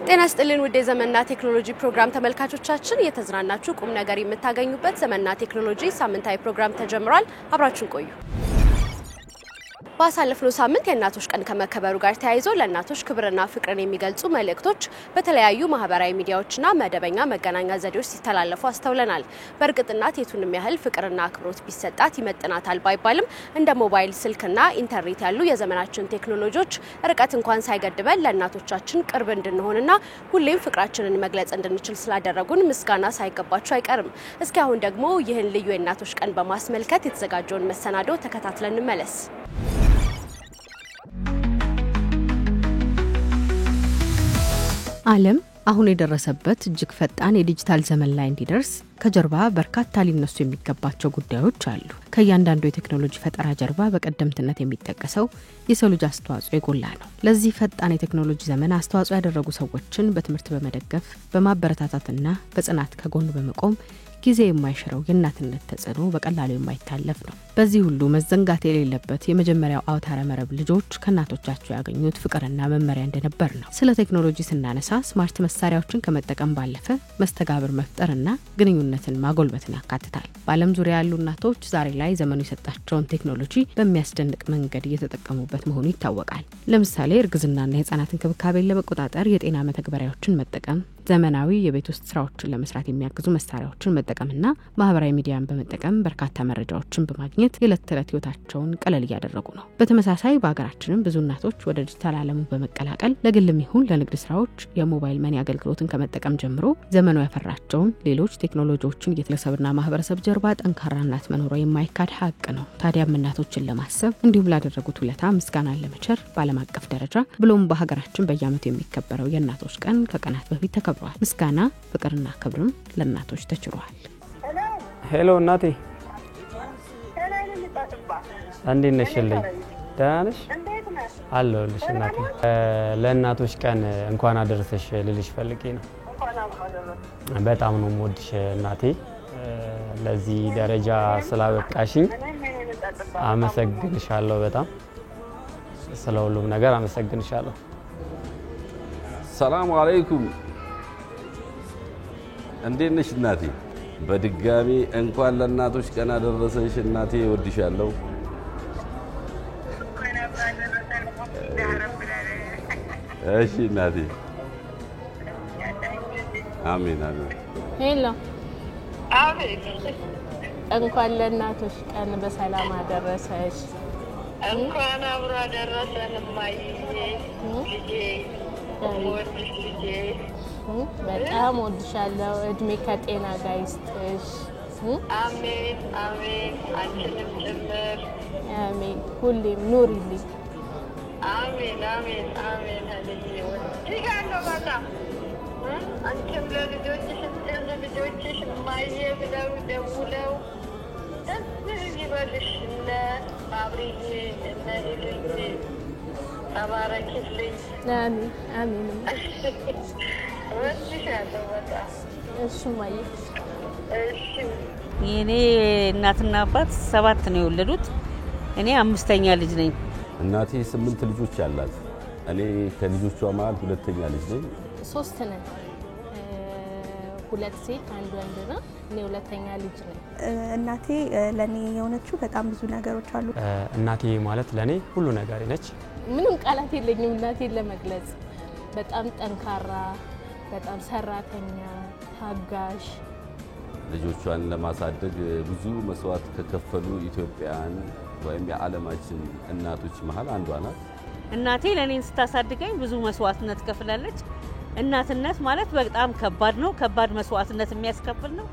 ጤና ይስጥልን ውድ የዘመንና ቴክኖሎጂ ፕሮግራም ተመልካቾቻችን የተዝናናችሁ ቁም ነገር የምታገኙበት ዘመንና ቴክኖሎጂ ሳምንታዊ ፕሮግራም ተጀምሯል አብራችሁን ቆዩ ባሳለፍነው ሳምንት የእናቶች ቀን ከመከበሩ ጋር ተያይዞ ለእናቶች ክብርና ፍቅርን የሚገልጹ መልእክቶች በተለያዩ ማህበራዊ ሚዲያዎችና መደበኛ መገናኛ ዘዴዎች ሲተላለፉ አስተውለናል በርግጥ እናት የቱንም ያህል ፍቅርና አክብሮት ቢሰጣት ይመጥናታል ባይባልም እንደ ሞባይል ስልክና ኢንተርኔት ያሉ የዘመናችን ቴክኖሎጂዎች ርቀት እንኳን ሳይገድበን ለእናቶቻችን ቅርብ እንድንሆንና ሁሌም ፍቅራችንን መግለጽ እንድንችል ስላደረጉን ምስጋና ሳይገባቸው አይቀርም እስኪ አሁን ደግሞ ይህን ልዩ የእናቶች ቀን በማስመልከት የተዘጋጀውን መሰናዶ ተከታትለን እንመለስ ዓለም አሁን የደረሰበት እጅግ ፈጣን የዲጂታል ዘመን ላይ እንዲደርስ ከጀርባ በርካታ ሊነሱ የሚገባቸው ጉዳዮች አሉ ከያንዳንዱ የቴክኖሎጂ ፈጠራ ጀርባ በቀደምትነት የሚጠቀሰው የሰው ልጅ አስተዋጽኦ የጎላ ነው ለዚህ ፈጣን የቴክኖሎጂ ዘመን አስተዋጽኦ ያደረጉ ሰዎችን በትምህርት በመደገፍ በማበረታታትና በጽናት ከጎኑ በመቆም ጊዜ የማይሽረው የእናትነት ተጽዕኖ በቀላሉ የማይታለፍ ነው በዚህ ሁሉ መዘንጋት የሌለበት የመጀመሪያው አውታረ መረብ ልጆች ከናቶቻቸው ያገኙት ፍቅርና መመሪያ እንደነበር ነው ስለ ቴክኖሎጂ ስናነሳ ስማርት መሳሪያዎችን ከመጠቀም ባለፈ መስተጋብር መፍጠርና ግንኙነትን ማጎልበትን ያካትታል በዓለም ዙሪያ ያሉ እናቶች ዛሬ ላይ ዘመኑ የሰጣቸውን ቴክኖሎጂ በሚያስደንቅ መንገድ እየተጠቀሙበት መሆኑ ይታወቃል ለምሳሌ እርግዝናና የህፃናት እንክብካቤን ለመቆጣጠር የጤና መተግበሪያዎችን መጠቀም ዘመናዊ የቤት ውስጥ ስራዎችን ለመስራት የሚያግዙ መሳሪያዎችን መጠቀምና ማህበራዊ ሚዲያን በመጠቀም በርካታ መረጃዎችን በማግኘት የዕለት ተዕለት ህይወታቸውን ቀለል ያደረጉ ነው በተመሳሳይ በአገራችንም ብዙ እናቶች ወደ ዲጂታል ዓለሙ በመቀላቀል ለግልም ይሁን ለንግድ ስራዎች የሞባይል መኒ አገልግሎትን ከመጠቀም ጀምሮ ዘመኑ ያፈራቸውን ሌሎች ቴክኖሎጂዎችን እየተለሰብና ማህበረሰብ ጀርባ ጠንካራ እናት መኖር የማይካድ ሀቅ ነው ታዲያም እናቶችን ለማሰብ እንዲሁም ላደረጉት ውለታ ምስጋናን ለመቸር በዓለም አቀፍ ደረጃ ብሎም በሀገራችን በየዓመቱ የሚከበረው የእናቶች ቀን ከቀናት በፊት ተከብሯል ምስጋና ፍቅርና ክብርም ለእናቶች ተችሯል ሄሎ እናቴ እንዴት ነሽልኝ ደህና ነሽ አለሁልሽ እናቴ ለእናቶች ቀን እንኳን አደረሰሽ ልልሽ ፈልጌ ነው በጣም ነው የምወድሽ እናቴ ለዚህ ደረጃ ስላበቃሽኝ አመሰግንሻለሁ በጣም ስለሁሉም ነገር አመሰግንሻለሁ ሰላም አለይኩም እንዴት ነሽ እናቴ በድጋሚ እንኳን ለእናቶች ቀን አደረሰሽ እናቴ ወድሻለሁ እሺ እናቴ አሜን አሜን ሄሎ አቤት እንኳን ለእናቶች ቀን በሰላም አደረሰሽ እንኳን አብሮ አደረሰን ማይ ልጄ ወድሽ ልጄ በጣም ወድሻለሁ እድሜ ከጤና ጋር ይስጥሽ አሜን አሜን አንቺንም ጭምር አሜን ሁሌም ኑሪልኝ አሜን አሜን አሜን ልጄ ወድሻለሁ በጣም አንቺም ለልጆችሽ ማየ ብለው ደውለው ደስ ይበልሽ እነ አብሪዬ እነ ልጄ ተባረክልኝ አሜን አሜን ወድሻለሁ በጣም እሺ ማየ እሺ የኔ እናትና አባት 7 ነው የወለዱት እኔ 5ኛ ልጅ ነኝ እናቴ 8 ልጆች አላት እኔ ከልጆቿ መሃል ሁለተኛ ልጅ ነኝ 3 ነን 2 ሴት አንድ ወንድ ነው እኔ ሁለተኛ ልጅ ነኝ እናቴ ለኔ የሆነችው በጣም ብዙ ነገሮች አሉ እናቴ ማለት ለኔ ሁሉ ነገር ነች ምንም ቃላት የለኝም እናቴን ለመግለጽ በጣም ጠንካራ በጣም ሰራተኛ ታጋሽ ልጆቿን ለማሳደግ ብዙ መስዋዕት ከከፈሉ ኢትዮጵያውያን ወይም የዓለማችን እናቶች መሃል አንዷ ናት እናቴ ለኔን ስታሳድገኝ ብዙ መስዋዕትነት ከፍላለች እናትነት ማለት በጣም ከባድ ነው ከባድ መስዋዕትነት የሚያስከፍል ነው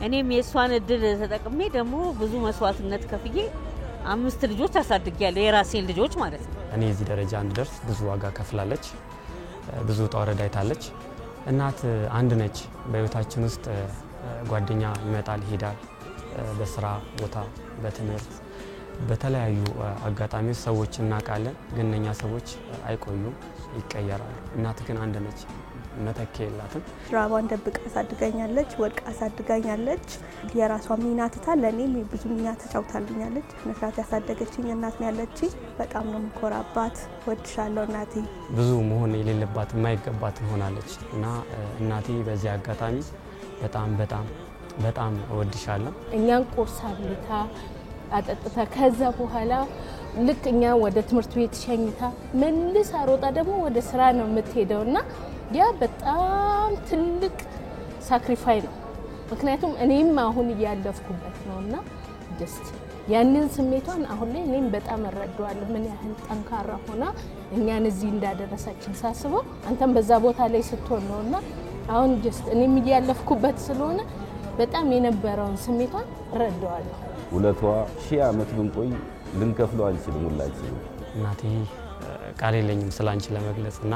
እኔም የሷን እድል ተጠቅሜ ደግሞ ብዙ መስዋዕትነት ከፍዬ 5 ልጆች አሳድጌያለሁ የራሴን ልጆች ማለት ነው እኔ እዚህ ደረጃ እንድደርስ ብዙ ዋጋ ከፍላለች ብዙ ጣውረድ አይታለች እናት አንድ ነች በህይወታችን ውስጥ ጓደኛ ይመጣል ይሄዳል በስራ ቦታ በትምህርት በተለያዩ አጋጣሚዎች ሰዎች እናቃለን ግን እኛ ሰዎች አይቆዩም ይቀየራሉ እናት ግን አንድ ነች መተኪያ የላትም ራባን ደብቃ አሳድጋኛለች ወድቃ አሳድጋኛለች የራሷ ሚና ትታ ለኔም ብዙ ሚና ተጫውታልኛለች መስራት ያሳደገችኝ እናት ነው ያለችኝ በጣም ነው ምኮራባት ወድሻለሁ እናቴ ብዙ መሆን የሌለባት የማይገባት ሆናለች እና እናቴ በዚህ አጋጣሚ በጣም ወድሻለሁ እኛን ቁርስ አብልታ አጠጥታ ከዛ በኋላ ልክ እኛ ወደ ትምህርት ቤት ሸኝታ መልሳ ሮጣ ደግሞ ወደ ስራ ነው የምትሄደውና ያ በጣም ትልቅ ሳክሪፋይ ነው ምክንያቱም እኔም አሁን ያለፍኩበት ነውና just ያንን ስሜቷን አሁን ላይ እኔም በጣም እረዳዋለሁ ምን ያህል ጠንካራ ሆና እኛን እዚህ እንዳደረሰችን ሳስበው አንተም በዛ ቦታ ላይ ስትሆን ነውና አሁን just እኔም ያለፍኩበት ስለሆነ በጣም የነበረውን ስሜቷን እረዳዋለሁ ውለቷ ሺህ ዓመት ብንቆይ ልንከፍለው አንችልም ሁላችን እናቴ ቃል የለኝም ስላንቺ ለመግለጽና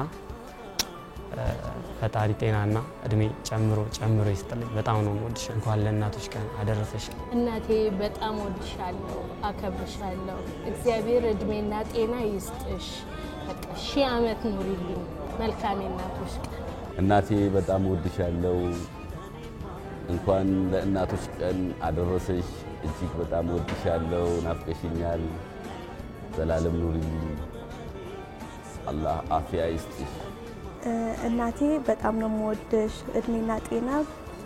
ፈጣሪ ጤናና እድሜ ጨምሮ ይስጥልኝ በጣም ነው ወድሽ እንኳን ለእናቶች ቀን አደረሰሽ እናቴ በጣም ወድሻለሁ አከብርሻለሁ እግዚአብሔር እድሜና ጤና ይስጥሽ በቃ ሺህ ዓመት ኑሪልኝ መልካም እናቶች ቀን እናቴ በጣም ወድሻለሁ እንኳን ለእናቶች ቀን አደረሰሽ እጅግ በጣም ወድሻለሁ ናፍቀሽኛል ዘላለም ኑሪልኝ አላህ አፊያ ይስጥሽ እናቴ በጣም ነው የምወድሽ እድሜና ጤና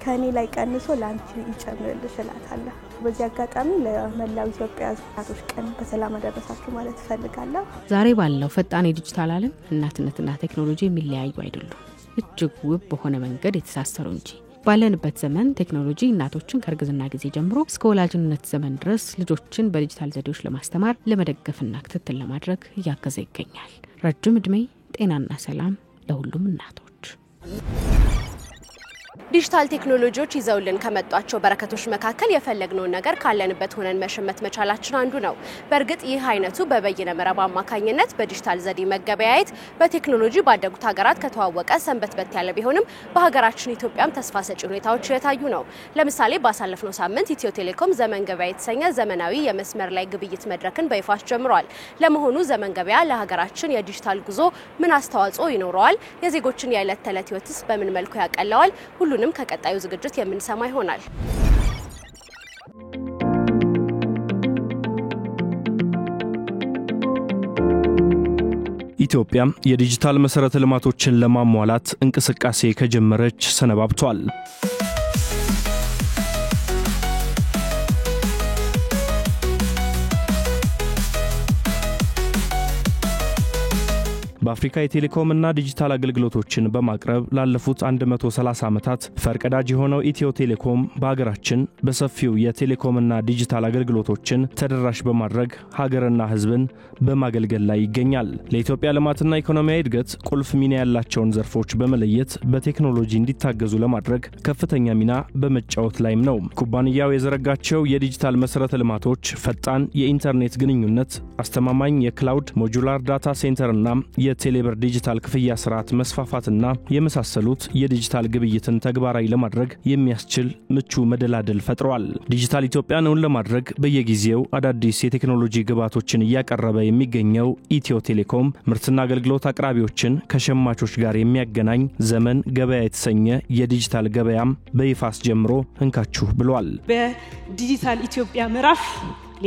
ከኔ ላይ ቀንሶ ላንቺ ይጨምርልሽ እላታለሁ በዚህ አጋጣሚ ለመላው ኢትዮጵያ እናቶች ቀን በሰላም አደረሳችሁ ማለት ፈልጋለሁ ዛሬ ባለው ፈጣን የዲጂታል ዓለም እናትነትና ቴክኖሎጂ የሚለያዩ አይደሉም እጅግ ውብ በሆነ መንገድ የተሳሰሩ እንጂ ባለንበት ዘመን ቴክኖሎጂ እናቶችን ከርግዝና ጊዜ ጀምሮ እስከ ወላጅነት ዘመን ድረስ ልጆችን በዲጂታል ዘዴዎች ለማስተማር ለመደገፍና ክትትል ለማድረግ እያገዘ ይገኛል ረጅም እድሜ ጤናና ሰላም ለሁሉም እናቶች ዲጂታል ቴክኖሎጂዎች ይዘውልን ከመጧቸው በረከቶች መካከል የፈለግነውን ነገር ካለንበት ሆነን መሸመት መቻላችን አንዱ ነው በእርግጥ ይህ አይነቱ በበይነ መረብ አማካኝነት በዲጂታል ዘዴ መገበያየት በቴክኖሎጂ ባደጉት ሀገራት ከተዋወቀ ሰንበትበት ያለ ቢሆንም በሀገራችን ኢትዮጵያም ተስፋ ሰጪ ሁኔታዎች የታዩ ነው ለምሳሌ ባሳለፍነው ሳምንት ኢትዮ ቴሌኮም ዘመን ገበያ የተሰኘ ዘመናዊ የመስመር ላይ ግብይት መድረክን በይፋ ጀምሯል ለመሆኑ ዘመን ገበያ ለሀገራችን የዲጂታል ጉዞ ምን አስተዋጽኦ ይኖረዋል የዜጎችን የዕለት ተዕለት ህይወትስ በምን መልኩ ያቀለዋል ሁሉንም ከቀጣዩ ዝግጅት የምንሰማ ይሆናል ኢትዮጵያ የዲጂታል መሰረተ ልማቶችን ለማሟላት እንቅስቃሴ ከጀመረች ሰነባብቷል በአፍሪካ የቴሌኮም እና ዲጂታል አገልግሎቶችን በማቅረብ ላለፉት 130 ዓመታት ፈርቀዳጅ የሆነው ኢትዮ ቴሌኮም በአገራችን በሰፊው የቴሌኮም እና ዲጂታል አገልግሎቶችን ተደራሽ በማድረግ ሀገርና ህዝብን በማገልገል ላይ ይገኛል ለኢትዮጵያ ልማትና ኢኮኖሚያዊ እድገት ቁልፍ ሚና ያላቸውን ዘርፎች በመለየት በቴክኖሎጂ እንዲታገዙ ለማድረግ ከፍተኛ ሚና በመጫወት ላይም ነው ኩባንያው የዘረጋቸው የዲጂታል መሰረተ ልማቶች ፈጣን የኢንተርኔት ግንኙነት አስተማማኝ የክላውድ ሞጁላር ዳታ ሴንተርና የቴሌብር ዲጂታል ክፍያ ስርዓት መስፋፋትና የመሳሰሉት የዲጂታል ግብይትን ተግባራዊ ለማድረግ የሚያስችል ምቹ መደላደል ፈጥሯል ዲጂታል ኢትዮጵያን እውን ለማድረግ በየጊዜው አዳዲስ የቴክኖሎጂ ግብዓቶችን ያቀረበ የሚገኘው ኢትዮ ቴሌኮም ምርትና አገልግሎት አቅራቢዎችን ከሸማቾች ጋር የሚያገናኝ ዘመን ገበያ የተሰኘ የዲጂታል ገበያም በይፋ አስጀምሮ እንካችሁ ብሏል በዲጂታል ኢትዮጵያ ምዕራፍ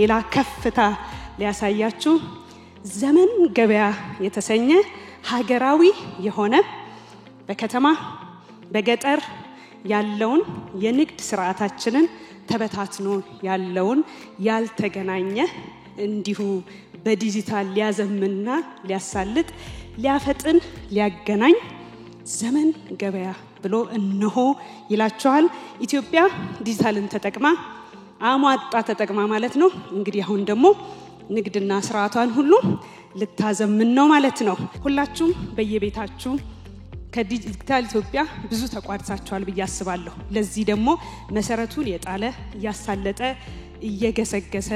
ሌላ ከፍታ ሊያሳያችሁ ዘመን ገበያ የተሰኘ ሀገራዊ የሆነ በከተማ በገጠር ያለውን የንግድ ስርዓታችንን ተበታትኖ ያለውን ያልተገናኘ እንዲሁ በዲጂታል ሊያዘምንና ሊያሳልጥ ሊያፈጥን ሊያገናኝ ዘመን ገበያ ብሎ እነሆ ይላችኋል ኢትዮጵያ ዲጂታልን ተጠቅማ አሟጣ ተጠቅማ ማለት ነው እንግዲህ አሁን ደግሞ ንግድና ስርዓቷን ሁሉ ልታዘምን ነው ማለት ነው ሁላችሁም በየቤታችሁ ከዲጂታል ኢትዮጵያ ብዙ ተቋድሳችኋል በያስባለሁ ለዚህ ደግሞ መሰረቱን የጣለ ያሳለጠ እየገሰገሰ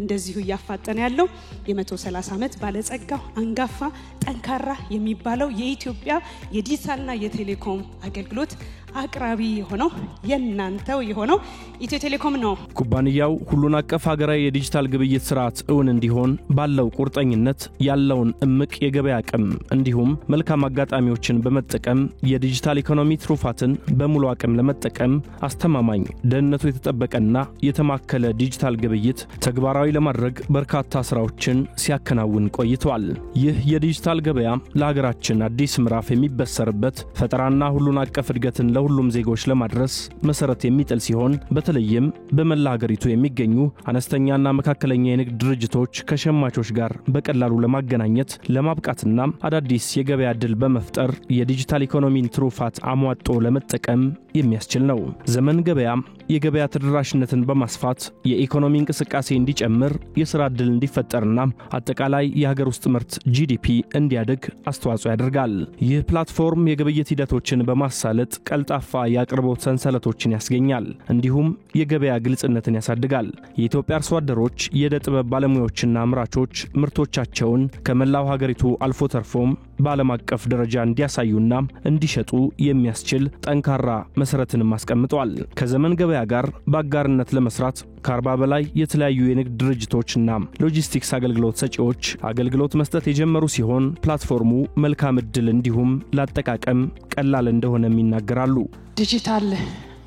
እንደዚሁ ያፋጠነ ያለው የ130 ዓመት ባለጸጋው አንጋፋ ጠንካራ የሚባለው የኢትዮጵያ የዲጂታልና የቴሌኮም አገልግሎት አቅራቢ የሆነው የናንተው የሆነው ኢትዮ ቴሌኮም ነው። ኩባንያው ሁሉን አቀፍ ሀገራዊ የዲጂታል ግብይት ስርዓት እውን እንዲሆን ባለው ቁርጠኝነት ያለውን እምቅ የገበያ አቅም እንዲሁም መልካም አጋጣሚዎችን በመጠቀም የዲጂታል ኢኮኖሚ ትሩፋትን በሙሉ አቅም ለመጠቀም አስተማማኝ ደህንነቱ የተጠበቀና የተማከለ ዲጂታል ግብይት ተግባራዊ ለማድረግ በርካታ ስራዎችን ሲያከናውን ቆይቷል። ይህ የዲጂታል ገበያ ለሀገራችን አዲስ ምዕራፍ የሚበሰርበት ፈጠራና ሁሉን አቀፍ እድገትን ለሁሉም ዜጎች ለማድረስ መሰረት የሚጥል ሲሆን በተለይም በመላ ሀገሪቱ የሚገኙ አነስተኛና መካከለኛ የንግድ ድርጅቶች ከሸማቾች ጋር በቀላሉ ለማገናኘት ለማብቃትና አዳዲስ የገበያ ዕድል በመፍጠር የዲጂታል ኢኮኖሚን ትሩፋት አሟጦ ለመጠቀም የሚያስችል ነው። ዘመን ገበያ የገበያ ተደራሽነትን በማስፋት የኢኮኖሚ እንቅስቃሴ እንዲጨምር የሥራ ዕድል እንዲፈጠርና አጠቃላይ የሀገር ውስጥ ምርት GDP እንዲያድግ አስተዋጽኦ ያደርጋል። ይህ ፕላትፎርም የግብይት ሂደቶችን በማሳለጥ ቀልጣፋ የአቅርቦት ሰንሰለቶችን ያስገኛል፣ እንዲሁም የገበያ ግልጽነትን ያሳድጋል። የኢትዮጵያ አርሶ አደሮች፣ የዕደ ጥበብ ባለሙያዎችና አምራቾች ምርቶቻቸውን ከመላው ሀገሪቱ አልፎ ተርፎም በዓለም አቀፍ ደረጃ እንዲያሳዩና እንዲሸጡ የሚያስችል ጠንካራ መሰረትንም አስቀምጧል። ከዘመን ገበያ ጋር በአጋርነት ለመስራት ከ40 በላይ የተለያዩ የንግድ ድርጅቶችና ሎጂስቲክስ አገልግሎት ሰጪዎች አገልግሎት መስጠት የጀመሩ ሲሆን ፕላትፎርሙ መልካም ዕድል እንዲሁም ለአጠቃቀም ቀላል እንደሆነ ይናገራሉ። ዲጂታል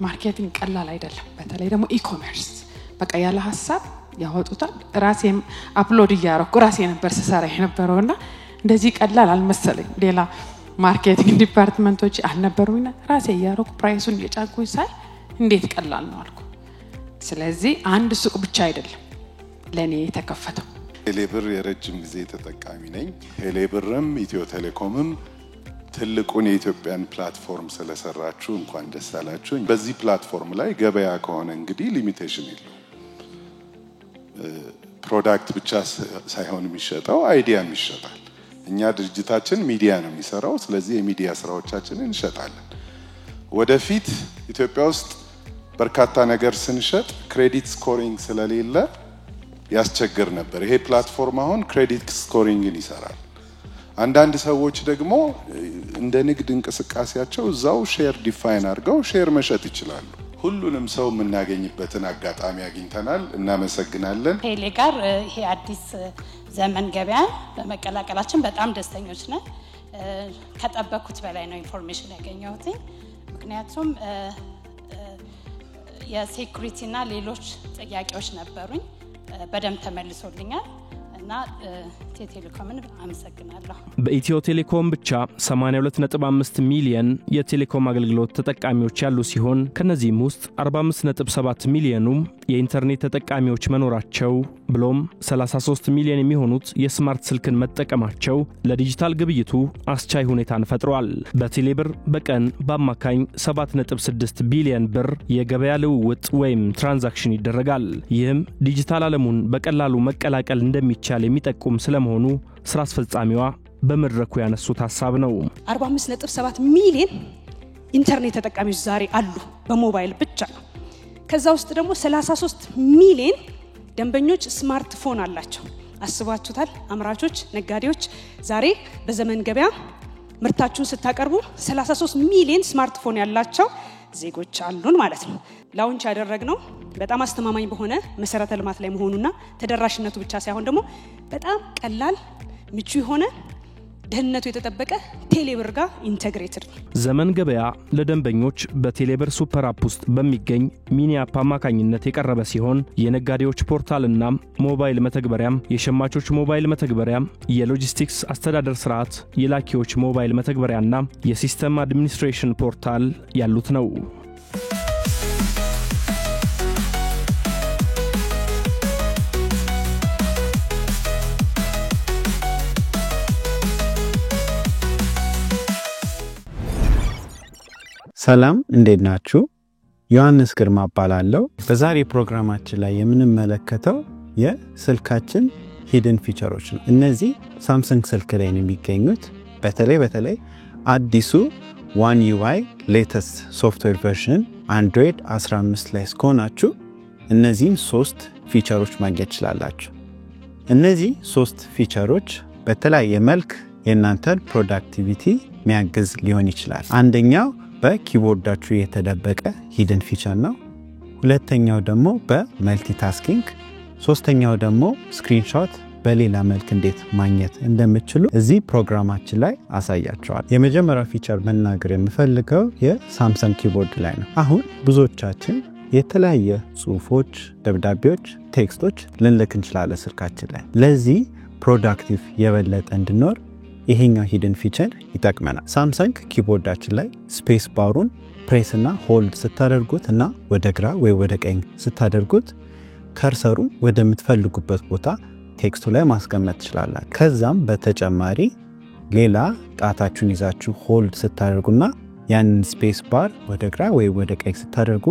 ማርኬቲንግ ቀላል አይደለም። በተለይ ደግሞ ኢኮሜርስ በቃ ያለ ሐሳብ ያወጡታል። ራሴም አፕሎድ ያረኩ ራሴ ነበር ስሰራ የነበረውና እንደዚህ ቀላል አልመሰለኝ። ሌላ ማርኬቲንግ ዲፓርትመንቶች አልነበሩኝና ራሴ ያረኩ ፕራይሱን የጫንኩኝ ሳይ እንዴት ቀላል ነው አልኩ። ስለዚህ አንድ ሱቅ ብቻ አይደለም ለኔ የተከፈተው። ቴሌብር የረጅም ጊዜ ተጠቃሚ ነኝ። ቴሌብርም ኢትዮ ቴሌኮምም ትልቁን የኢትዮጵያን ፕላትፎርም ስለሰራችሁ እንኳን ደስ አላችሁ። በዚህ ፕላትፎርም ላይ ገበያ ከሆነ እንግዲህ ሊሚቴሽን የለው። ፕሮዳክት ብቻ ሳይሆን የሚሸጠው አይዲያም ይሸጣል። እኛ ድርጅታችን ሚዲያ ነው የሚሰራው። ስለዚህ የሚዲያ ስራዎቻችንን እንሸጣለን። ወደፊት ኢትዮጵያ ውስጥ በርካታ ነገር ስንሸጥ ክሬዲት ስኮሪንግ ስለሌለ ያስቸግር ነበር። ይሄ ፕላትፎርም አሁን ክሬዲት ስኮሪንግን ይሰራል። አንዳንድ ሰዎች ደግሞ እንደ ንግድ እንቅስቃሴያቸው እዛው ሼር ዲፋይን አድርገው ሼር መሸጥ ይችላሉ። ሁሉንም ሰው የምናገኝበትን አጋጣሚ አግኝተናል። እናመሰግናለን። ቴሌ ጋር ይሄ አዲስ ዘመን ገበያ በመቀላቀላችን በጣም ደስተኞች ነን። ከጠበቁት በላይ ነው ኢንፎርሜሽን ያገኘሁት። ምክንያቱም የሴኩሪቲ እና ሌሎች ጥያቄዎች ነበሩኝ፣ በደንብ ተመልሶልኛል እና ኢትዮ ቴሌኮምን አመሰግናለሁ። በኢትዮ ቴሌኮም ብቻ 82.5 ሚሊዮን የቴሌኮም አገልግሎት ተጠቃሚዎች ያሉ ሲሆን ከነዚህም ውስጥ 45.7 ሚሊዮኑ የኢንተርኔት ተጠቃሚዎች መኖራቸው ብሎም 33 ሚሊዮን የሚሆኑት የስማርት ስልክን መጠቀማቸው ለዲጂታል ግብይቱ አስቻይ ሁኔታን ፈጥሯል። በቴሌብር በቀን በአማካኝ 7.6 ቢሊዮን ብር የገበያ ልውውጥ ወይም ትራንዛክሽን ይደረጋል። ይህም ዲጂታል ዓለሙን በቀላሉ መቀላቀል እንደሚቻል የሚጠቁም ስለመሆኑ ስራ አስፈጻሚዋ በመድረኩ ያነሱት ሐሳብ ነው። 45.7 ሚሊዮን ኢንተርኔት ተጠቃሚዎች ዛሬ አሉ በሞባይል ብቻ። ከዛ ውስጥ ደግሞ 33 ሚሊዮን ደንበኞች ስማርትፎን አላቸው። አስባችሁታል? አምራቾች፣ ነጋዴዎች ዛሬ በዘመን ገበያ ምርታችሁን ስታቀርቡ 33 ሚሊዮን ስማርትፎን ያላቸው ዜጎች አሉን ማለት ነው። ላውንች ያደረግነው በጣም አስተማማኝ በሆነ መሰረተ ልማት ላይ መሆኑና ተደራሽነቱ ብቻ ሳይሆን ደግሞ በጣም ቀላል ምቹ የሆነ ደህንነቱ የተጠበቀ ቴሌብር ጋር ኢንተግሬትድ ነው። ዘመን ገበያ ለደንበኞች በቴሌብር ሱፐር አፕ ውስጥ በሚገኝ ሚኒ አፕ አማካኝነት የቀረበ ሲሆን የነጋዴዎች ፖርታልና ሞባይል መተግበሪያም፣ የሸማቾች ሞባይል መተግበሪያም፣ የሎጂስቲክስ አስተዳደር ስርዓት፣ የላኪዎች ሞባይል መተግበሪያና የሲስተም አድሚኒስትሬሽን ፖርታል ያሉት ነው። ሰላም እንዴት ናችሁ? ዮሐንስ ግርማ እባላለሁ። በዛሬ ፕሮግራማችን ላይ የምንመለከተው የስልካችን ሂድን ፊቸሮች ነው። እነዚህ ሳምሰንግ ስልክ ላይ ነው የሚገኙት። በተለይ አዲሱ ዋን ዩአይ ሌተስት ሶፍትዌር ቨርዥን አንድሮይድ 15 ላይ እስከሆናችሁ እነዚህን 3 ፊቸሮች ማግኘት ትችላላችሁ። እነዚህ 3 ፊቸሮች በተለያየ መልክ የእናንተን ፕሮዳክቲቪቲ የሚያግዝ ሊሆን ይችላል። አንደኛው በኪቦርዳችሁ የተደበቀ ሂድን ፊቸር ነው። ሁለተኛው ደግሞ በመልቲታስኪንግ፣ ሶስተኛው ደግሞ ስክሪንሾት በሌላ መልክ እንዴት ማግኘት እንደምትችሉ እዚህ ፕሮግራማችን ላይ አሳያቸዋል። የመጀመሪያው ፊቸር መናገር የምፈልገው የሳምሰንግ ኪቦርድ ላይ ነው። አሁን ብዙዎቻችን የተለያየ ጽሁፎች፣ ደብዳቤዎች፣ ቴክስቶች ልንልክ እንችላለን ስልካችን ላይ። ለዚህ ፕሮዳክቲቭ የበለጠ እንድኖር ይሄኛው ሂድን ፊቸር ይጠቅመናል። ሳምሰንግ ኪቦርዳችን ላይ ስፔስ ባሩን ፕሬስ እና ሆልድ ስታደርጉት እና ወደ ግራ ወይ ወደ ቀኝ ስታደርጉት ከርሰሩ ወደምትፈልጉበት ቦታ ቴክስቱ ላይ ማስቀመጥ ትችላላችሁ። ከዛም በተጨማሪ ሌላ ጣታችሁን ይዛችሁ ሆልድ ስታደርጉና ያንን ስፔስ ባር ወደ ግራ ወይ ወደ ቀኝ ስታደርጉ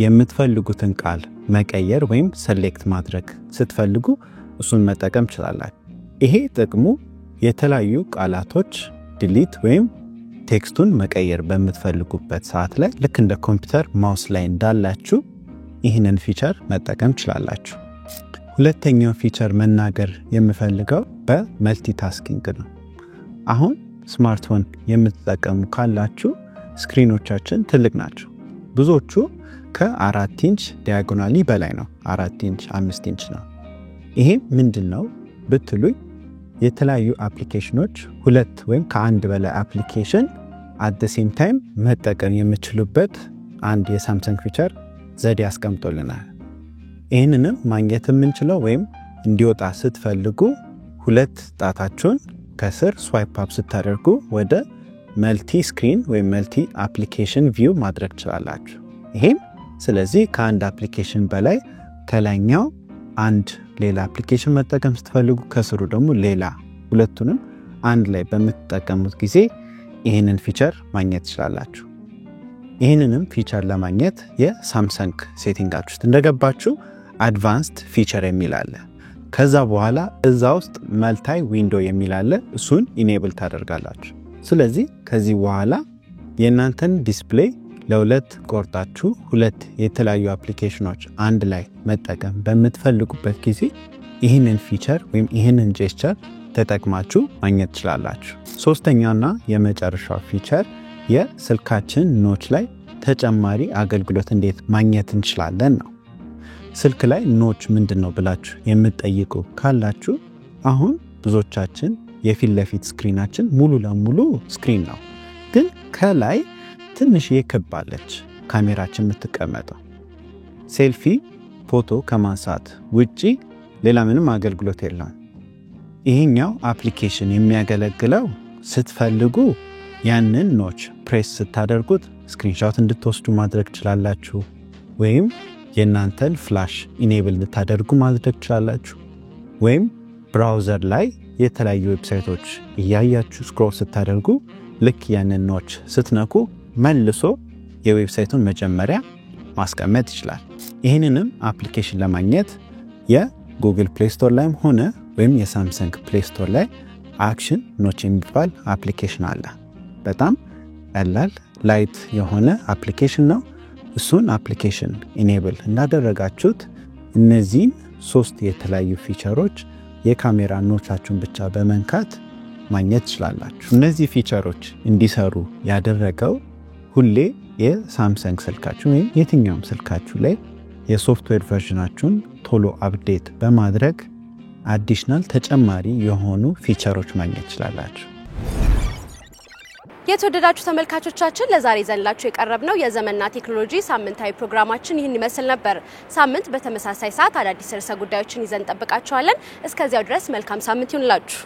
የምትፈልጉትን ቃል መቀየር ወይም ሰሌክት ማድረግ ስትፈልጉ እሱን መጠቀም ትችላላችሁ። ይሄ ጥቅሙ የተለያዩ ቃላቶች ዲሊት ወይም ቴክስቱን መቀየር በምትፈልጉበት ሰዓት ላይ ልክ እንደ ኮምፒውተር ማውስ ላይ እንዳላችሁ ይህንን ፊቸር መጠቀም ትችላላችሁ። ሁለተኛው ፊቸር መናገር የምፈልገው በመልቲታስኪንግ ነው። አሁን ስማርትፎን የምትጠቀሙ ካላችሁ ስክሪኖቻችን ትልቅ ናቸው። ብዙዎቹ ከ4 ኢንች ዲያጎናሊ በላይ ነው። 4 ኢንች 5 ኢንች ነው። ይሄ ምንድነው ብትሉኝ የተለያዩ አፕሊኬሽኖች ሁለት ወይም ከአንድ በላይ አፕሊኬሽን at the same time መጠቀም የምትችሉበት አንድ የሳምሰንግ ፊቸር ዘዴ አስቀምጦልናል። ይህንንም ማግኘት የምንችለው ወይም እንዲወጣ ስትፈልጉ ሁለት ጣታችሁን ከስር ስዋይፕ አፕ ስታደርጉ ወደ መልቲ ስክሪን ወይም መልቲ አፕሊኬሽን ቪው ማድረግ ትችላላችሁ። ይሄም ስለዚህ ከአንድ አፕሊኬሽን በላይ ከላይኛው አንድ ሌላ አፕሊኬሽን መጠቀም ስትፈልጉ ከስሩ ደግሞ ሌላ፣ ሁለቱንም አንድ ላይ በምትጠቀሙት ጊዜ ይህንን ፊቸር ማግኘት ትችላላችሁ። ይህንንም ፊቸር ለማግኘት የሳምሰንግ ሴቲንጋችሁ ውስጥ እንደገባችሁ አድቫንስድ ፊቸር የሚል አለ። ከዛ በኋላ እዛ ውስጥ መልታይ ዊንዶ የሚል አለ። እሱን ኢኔብል ታደርጋላችሁ። ስለዚህ ከዚህ በኋላ የእናንተን ዲስፕሌይ ለሁለት ቆርጣችሁ ሁለት የተለያዩ አፕሊኬሽኖች አንድ ላይ መጠቀም በምትፈልጉበት ጊዜ ይህንን ፊቸር ወይም ይህንን ጄስቸር ተጠቅማችሁ ማግኘት ትችላላችሁ። ሶስተኛውና የመጨረሻው ፊቸር የስልካችን ኖች ላይ ተጨማሪ አገልግሎት እንዴት ማግኘት እንችላለን ነው። ስልክ ላይ ኖች ምንድነው ብላችሁ የምትጠይቁ ካላችሁ አሁን ብዙዎቻችን የፊት ለፊት ስክሪናችን ሙሉ ለሙሉ ስክሪን ነው፣ ግን ከላይ ትንሽ ክብ አለች ካሜራችን የምትቀመጠው። ሴልፊ ፎቶ ከማንሳት ውጪ ሌላ ምንም አገልግሎት የለውም። ይሄኛው አፕሊኬሽን የሚያገለግለው ስትፈልጉ ያንን ኖች ፕሬስ ስታደርጉት ስክሪንሾት እንድትወስዱ ማድረግ ትችላላችሁ፣ ወይም የእናንተን ፍላሽ ኢኔብል እንድታደርጉ ማድረግ ትችላላችሁ፣ ወይም ብራውዘር ላይ የተለያዩ ዌብሳይቶች እያያችሁ ስክሮል ስታደርጉ ልክ ያንን ኖች ስትነኩ መልሶ የዌብሳይቱን መጀመሪያ ማስቀመጥ ይችላል። ይህንንም አፕሊኬሽን ለማግኘት የጉግል ፕሌይ ስቶር ላይም ሆነ ወይም የሳምሰንግ ፕሌይ ስቶር ላይ አክሽን ኖች የሚባል አፕሊኬሽን አለ። በጣም ቀላል ላይት የሆነ አፕሊኬሽን ነው። እሱን አፕሊኬሽን ኢኔብል እንዳደረጋችሁት እነዚህን 3 የተለያዩ ፊቸሮች የካሜራ ኖቻችሁን ብቻ በመንካት ማግኘት ትችላላችሁ። እነዚህ ፊቸሮች እንዲሰሩ ያደረገው ሁሌ የሳምሰንግ ስልካችሁ ወይም የትኛውም ስልካችሁ ላይ የሶፍትዌር ቨርዥናችሁን ቶሎ አፕዴት በማድረግ አዲሽናል ተጨማሪ የሆኑ ፊቸሮች ማግኘት ትችላላችሁ። የተወደዳችሁ ተመልካቾቻችን ለዛሬ ይዘንላችሁ የቀረብነው የዘመንና ቴክኖሎጂ ሳምንታዊ ፕሮግራማችን ይህን ይመስል ነበር። ሳምንት በተመሳሳይ ሰዓት አዳዲስ ርዕሰ ጉዳዮችን ይዘን እንጠብቃችኋለን። እስከዚያው ድረስ መልካም ሳምንት ይሁንላችሁ።